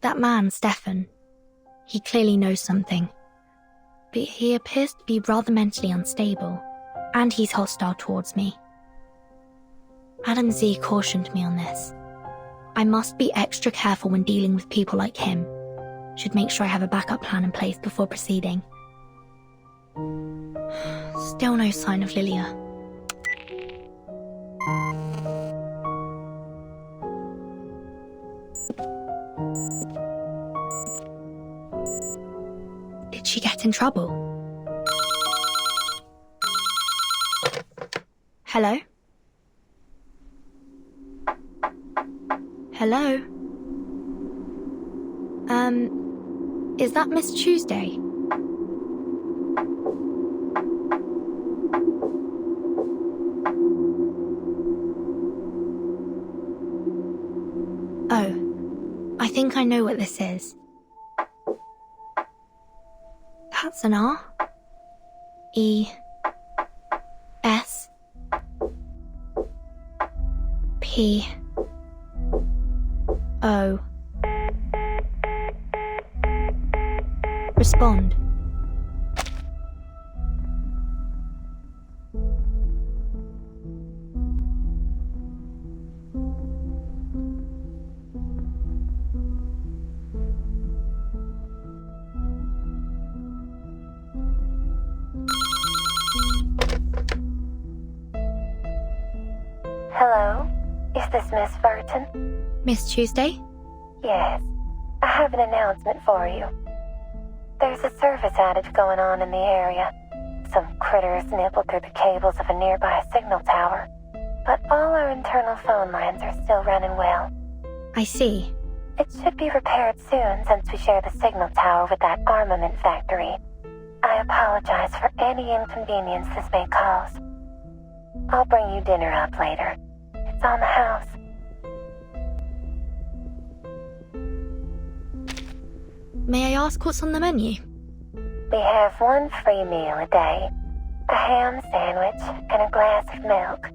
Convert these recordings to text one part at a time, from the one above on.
That man, Stefan, he clearly knows something. But he appears to be rather mentally unstable, and he's hostile towards me. Adam Z cautioned me on this. I must be extra careful when dealing with people like him. Should make sure I have a backup plan in place before proceeding. Still no sign of Lilia. Did she get in trouble? Hello? Hello? Is that Miss Tuesday? Oh, I think I know what this is. That's an R. E. S. P. O. Respond. Hello? Is this Miss Burton? Miss Tuesday? Yes. I have an announcement for you. There's a service outage going on in the area. Some critters nibbled through the cables of a nearby signal tower. But all our internal phone lines are still running well. I see. It should be repaired soon since we share the signal tower with that armament factory. I apologize for any inconvenience this may cause. I'll bring you dinner up later. It's on the house. May I ask what's on the menu? We have one free meal a day, a ham sandwich, and a glass of milk.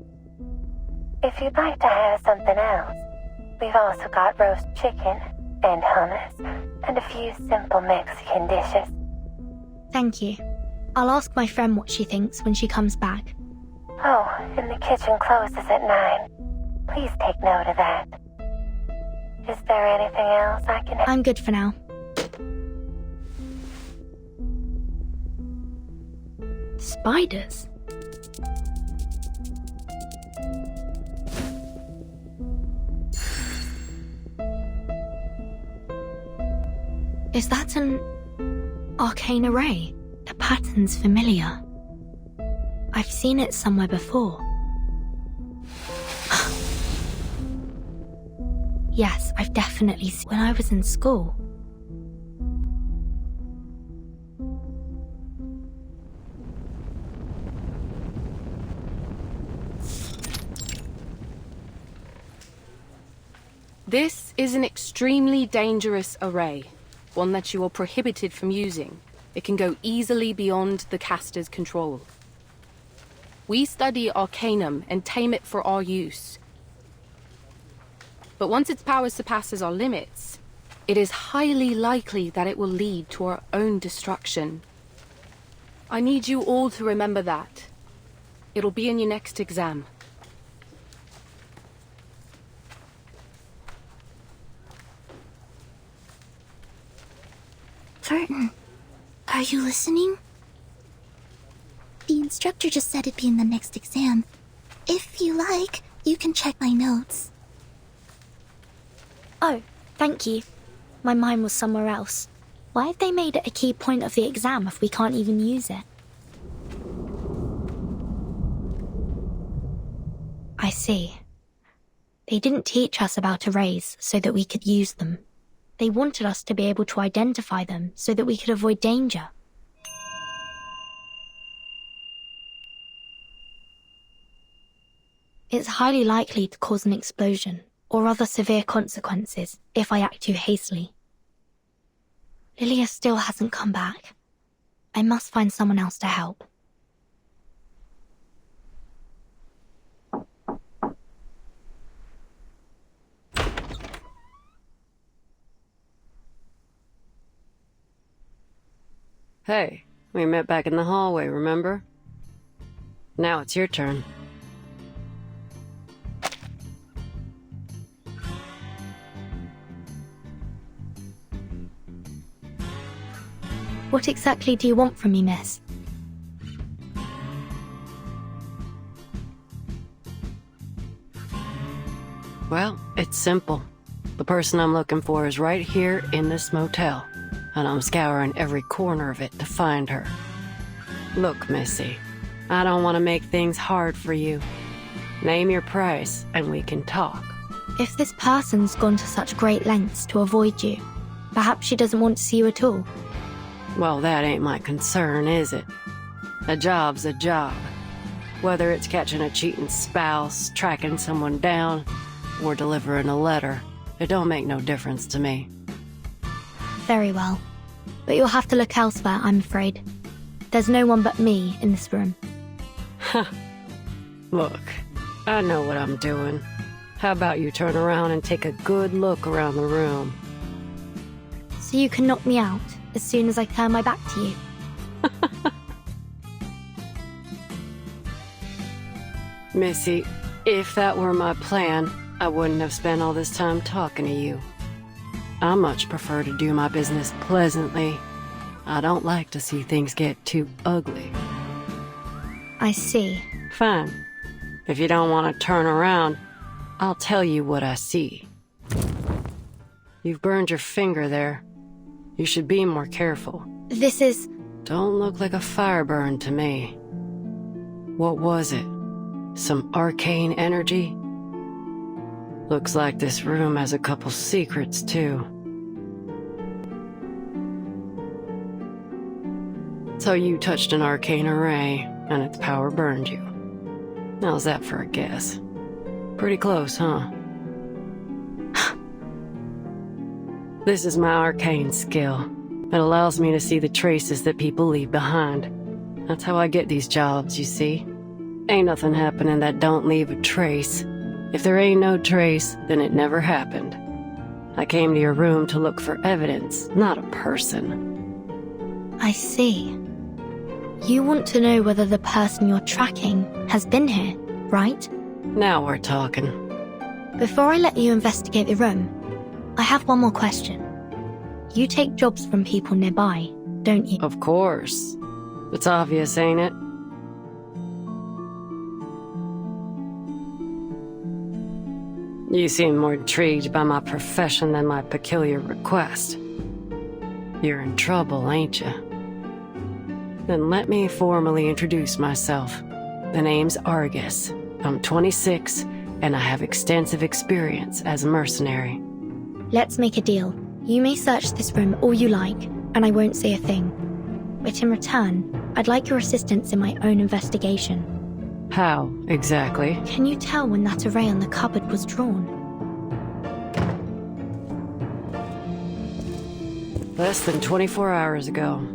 If you'd like to have something else, we've also got roast chicken and hummus and a few simple Mexican dishes. Thank you. I'll ask my friend what she thinks when she comes back. Oh, and the kitchen closes at 9. Please take note of that. Is there anything else I can... I'm good for now. Spiders? Is that an arcane array? The pattern's familiar. I've seen it somewhere before. Yes, I've definitely seen it when I was in school. This is an extremely dangerous array, one that you are prohibited from using. It can go easily beyond the caster's control. We study Arcanum and tame it for our use. But once its power surpasses our limits, it is highly likely that it will lead to our own destruction. I need you all to remember that. It'll be in your next exam. Burton, are you listening? The instructor just said it'd be in the next exam. If you like, you can check my notes. Oh, thank you. My mind was somewhere else. Why have they made it a key point of the exam if we can't even use it? I see. They didn't teach us about arrays so that we could use them. They wanted us to be able to identify them so that we could avoid danger. It's highly likely to cause an explosion or other severe consequences if I act too hastily. Lilia still hasn't come back. I must find someone else to help. Hey, we met back in the hallway, remember? Now it's your turn. What exactly do you want from me, miss? Well, it's simple. The person I'm looking for is right here in this motel, and I'm scouring every corner of it to find her. Look, Missy, I don't want to make things hard for you. Name your price, and we can talk. If this person's gone to such great lengths to avoid you, perhaps she doesn't want to see you at all. Well, that ain't my concern, is it? A job's a job. Whether it's catching a cheating spouse, tracking someone down, or delivering a letter, it don't make no difference to me. Very well. But you'll have to look elsewhere, I'm afraid. There's no one but me in this room. Look, I know what I'm doing. How about you turn around and take a good look around the room? So you can knock me out as soon as I turn my back to you. Missy, if that were my plan, I wouldn't have spent all this time talking to you. I much prefer to do my business pleasantly. I don't like to see things get too ugly. I see. Fine. If you don't want to turn around, I'll tell you what I see. You've burned your finger there. You should be more careful. This is... Don't look like a fire burn to me. What was it? Some arcane energy? Looks like this room has a couple secrets, too. So you touched an arcane array, and its power burned you. How's that for a guess? Pretty close, huh? This is my arcane skill. It allows me to see the traces that people leave behind. That's how I get these jobs, you see. Ain't nothing happening that don't leave a trace. If there ain't no trace, then it never happened. I came to your room to look for evidence, not a person. I see. You want to know whether the person you're tracking has been here, right? Now we're talking. Before I let you investigate the room, I have one more question. You take jobs from people nearby, don't you? Of course. It's obvious, ain't it? You seem more intrigued by my profession than my peculiar request. You're in trouble, ain't you? Then let me formally introduce myself. The name's Argus. I'm 26, and I have extensive experience as a mercenary. Let's make a deal. You may search this room all you like, and I won't say a thing. But in return, I'd like your assistance in my own investigation. How, exactly? Can you tell when that array on the cupboard was drawn? Less than 24 hours ago.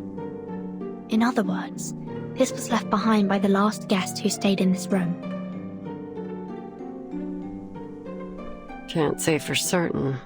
In other words, this was left behind by the last guest who stayed in this room. Can't say for certain.